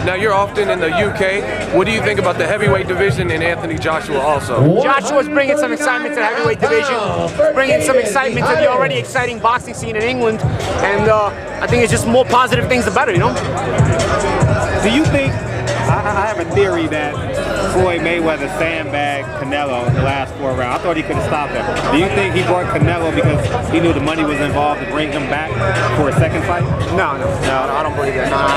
Now you're often in the UK. What do you think about the heavyweight division and Anthony Joshua also? Joshua's bringing some excitement to the heavyweight division, bringing some excitement to the already exciting boxing scene in England, and I think it's just more positive things the better, you know? Do you think, I have a theory that Floyd Mayweather sandbagged Canelo in the last 4 rounds. I thought he could have stopped him. Do you think he brought Canelo because he knew the money was involved to bring him back for a second fight? No, I don't believe that. No,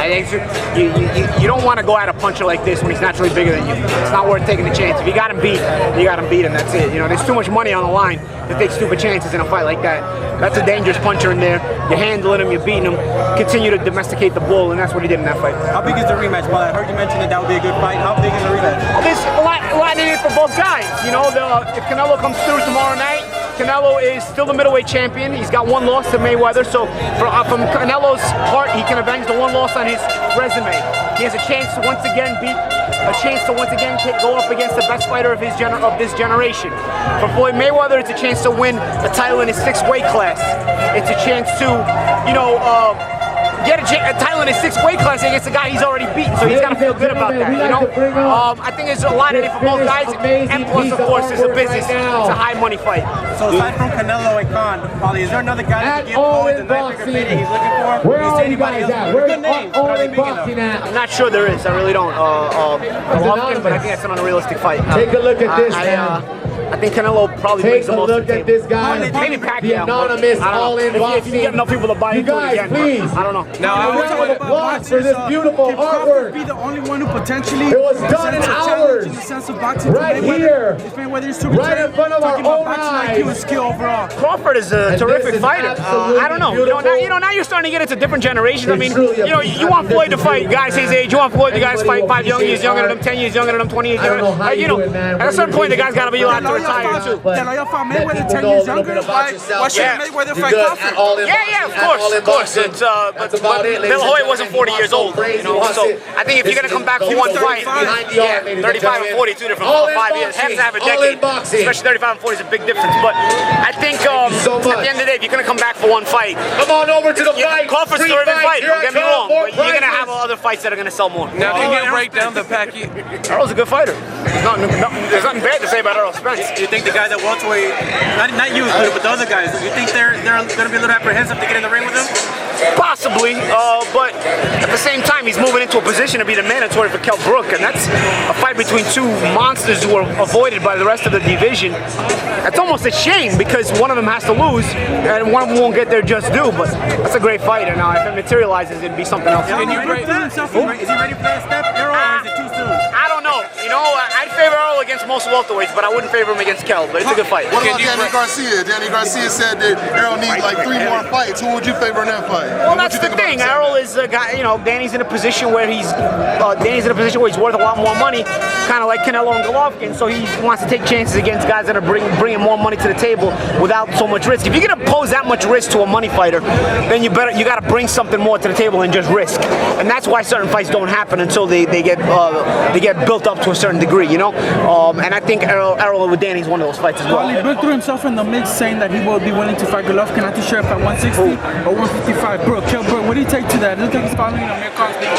you don't want to go at a puncher like this when he's naturally bigger than you. It's not worth taking the chance. If you got him beat, you got him beat, and that's it. You know, there's too much money on the line to take stupid chances in a fight like that. That's a dangerous puncher in there. You're handling him, you're beating him. Continue to domesticate the bull, and that's what he did in that fight. How big is the rematch? Well, I heard you mention that would be a good fight. How big is the rematch? There's a lot in it for both guys. You know, if Canelo comes through tomorrow night, Canelo is still the middleweight champion. He's got 1 loss to Mayweather, so from Canelo's part, he can avenge the 1 loss on his resume. He has a chance to once again go up against the best fighter of this generation. For Floyd Mayweather, it's a chance to win a title in his 6th weight class. It's a chance to, you know, get a title in his 6th weight class against a guy he's already beaten, so he's got to feel good about that, you know? I think there's a lot in it for both guys, and plus, of course, it's a business. It's a high-money fight. So aside from Canelo and Khan, Paulie, is there another guy that can give Floyd the 9-figure pay that he's looking for? Where are you guys at? Where's good names, but are they big enough? I'm not sure there is. I really don't. Golovkin, but I think that's an unrealistic fight. Take a look at this, man. I think Canelo probably brings the most to the table. Take a look at this guy. Maybe Pacquiao. The anonymous all-in boxing. If you get enough people to buy into it again, please. I don't know. Now, a round of applause for this beautiful artwork. Be the only one who potentially it was done in hours. In the sense of boxing right here. Right in front of our own eyes. IQ and skill overall. Crawford is a terrific fighter. I don't know. Now you're starting to get into different generations. I mean, you want Floyd to fight guys his age. You want Floyd the guys to fight 5 years younger than him, 10 years younger than him, 20 years younger. At a certain point, the guy's got to be allowed to retire too. Y'all fought Mayweather 10 years younger. Why should Mayweather fight Crawford? Yeah, of course. It's but Bill Hoy wasn't 40 years old, you know. So I think if you're gonna come back for one fight, 35 and 40, 2 different 5 years, half a decade, especially 35 and 40 is a big difference. But I think at the end of the day, if you're gonna come back for one fight, come on over to the fight. Crawford's a terrific fight. Don't get me wrong, but you're gonna have other fights that are gonna sell more. Now, can you break down the Pacquiao? Earl's a good fighter. There's nothing bad to say about Errol Spence. You think the guys at welterweight, not you, but the other guys, you think they're going to be a little apprehensive to get in the ring with him? Possibly, but at the same time, he's moving into a position to be the mandatory for KELL BROOK, and that's a fight between 2 monsters who are avoided by the rest of the division. That's almost a shame because one of them has to lose, and one of them won't get their just due. But that's a great fight, and if it materializes, it'd be something else. Can you break himself? Is he ready for that step, Errol, or is it too soon? I don't know. You know, I'd favor Errol against most welterweights, but I wouldn't favor him against KELL. But it's a good fight. What about Danny Garcia? Danny Garcia said that Errol needs like 3 more fights. Who would you favor in that fight? Well, that's the thing. Errol is a guy. You know, Danny's in a position where he's worth a lot more money, kind of like Canelo and Golovkin. So he wants to take chances against guys that are bringing more money to the table without so much risk. If you're gonna pose that much risk to a money fighter, then you got to bring something more to the table than just risk. And that's why certain fights don't happen until they get built up to a certain degree. You know, and I think Errol with Danny's one of those fights as well. He threw himself in the mix, saying that he will be willing to fight Golovkin. Not too sure if at 160 or 155. Brooke, KELL BROOK, what do you take to that? It looks like he's following Amir Khan's lead.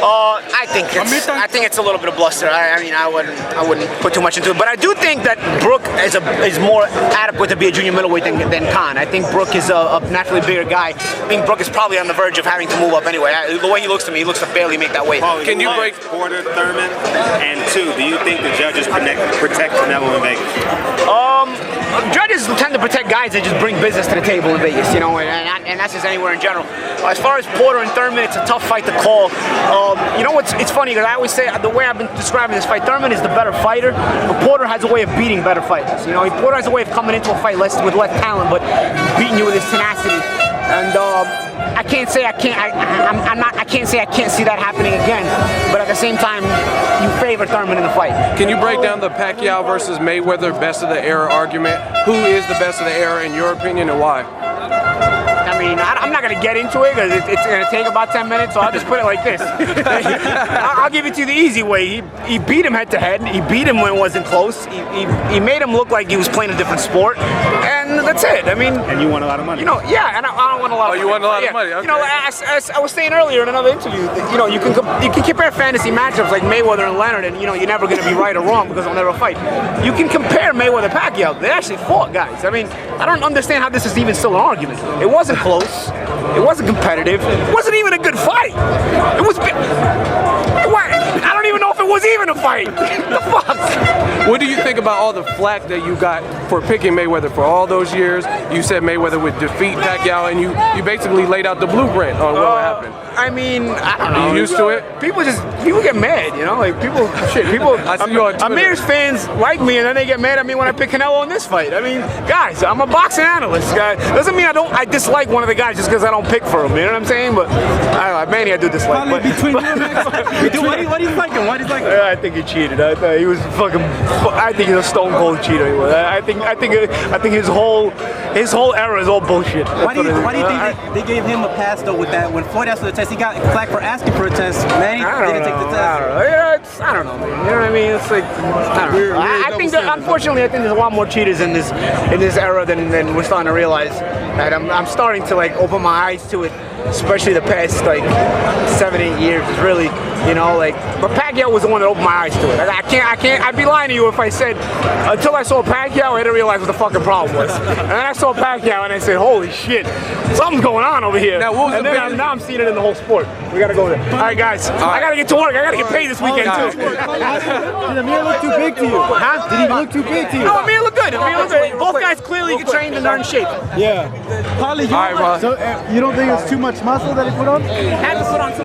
I think it's a little bit of bluster. I mean, I wouldn't put too much into it, but I do think that Brooke is more adequate to be a junior middleweight than Khan. I think Brooke is a naturally bigger guy. I think Brooke is probably on the verge of having to move up anyway. The way he looks to me, he looks to barely make that weight. Can you break Porter, Thurman, and 2? Do you think the judges protect Canelo in Vegas? Judges tend to protect guys that just bring business to the table in Vegas, you know, and that's just anywhere in general. As far as Porter and Thurman, it's a tough fight to call. You know, it's funny because I always say the way I've been describing this fight, Thurman is the better fighter, but Porter has a way of beating better fighters. You know, Porter has a way of coming into a fight with less talent, but beating you with his tenacity. And I can't say I can't see that happening again. But at the same time, you favor Thurman in the fight. Can you break down the Pacquiao versus Mayweather best of the era argument? Who is the best of the era in your opinion, and why? I mean, I'm not going to get into it because it's going to take about 10 minutes, so I'll just put it like this. I'll give it to you the easy way. He beat him head to head. He beat him when it wasn't close. He made him look like he was playing a different sport. And and that's it. I mean, And you won a lot of money. you know, yeah, and I don't want a lot of money. you want a lot of Yeah. money, You know, okay. as I was saying earlier in another interview, you know, you can compare fantasy matchups like Mayweather and Leonard, and you know, you're never going to be right or wrong because they'll never fight. You can compare Mayweather and Pacquiao. They actually fought, guys. I mean, I don't understand how this is even still an argument. It wasn't close. It wasn't competitive. It wasn't even a good fight. It was. I don't even know if it was even a fight. The fuck? What do you think about all the flack that you got for picking Mayweather for all those years? You said Mayweather would defeat Pacquiao, and you basically laid out the blueprint on what would happen. I mean, I don't know. Are you used to it? People get mad, you know, like people. I see you on Twitter. Amir's fans like me, and then they get mad at me when I pick Canelo in this fight. I mean, guys, I'm a boxing analyst. Guys, doesn't mean I dislike one of the guys just because I don't pick for him. You know what I'm saying? But I don't know, Manny, I do dislike. Probably But, between you and Max. What do you like him? Why do you like him? I think he cheated. I thought he was fucking. I think he's a stone cold cheater. He was. I think his whole era is all bullshit. Why do you think they gave him a pass though with that? When Floyd asked for the test, he got flack for asking for a test. Manny didn't take the test. I don't know. Yeah, I don't know, man. You know what I mean? It's like I don't know. I think that unfortunately, I think there's a lot more cheaters in this era than we're starting to realize. And I'm starting to like open my eyes to it, especially the past like 7-8 years. It's really, you know, like. But Pacquiao was the one that opened my eyes to it. I can't. I'd be lying to you if I said until I saw Pacquiao, I didn't realize what the fucking problem was. And then I saw Pacquiao and I said, holy shit, something's going on over here. Now, what was and the then now I'm seeing it in the whole sport. We gotta go there. All right, guys. I gotta get to work. I gotta get paid this weekend too. Did Amir look too big to you? Huh? Did he look too big to you? No, Amir looked good. Amir looked good. Both guys clearly get trained and they're in shape. Yeah. Paulie, All right, bro. so you don't think it's too much muscle that he put on? Had to put on some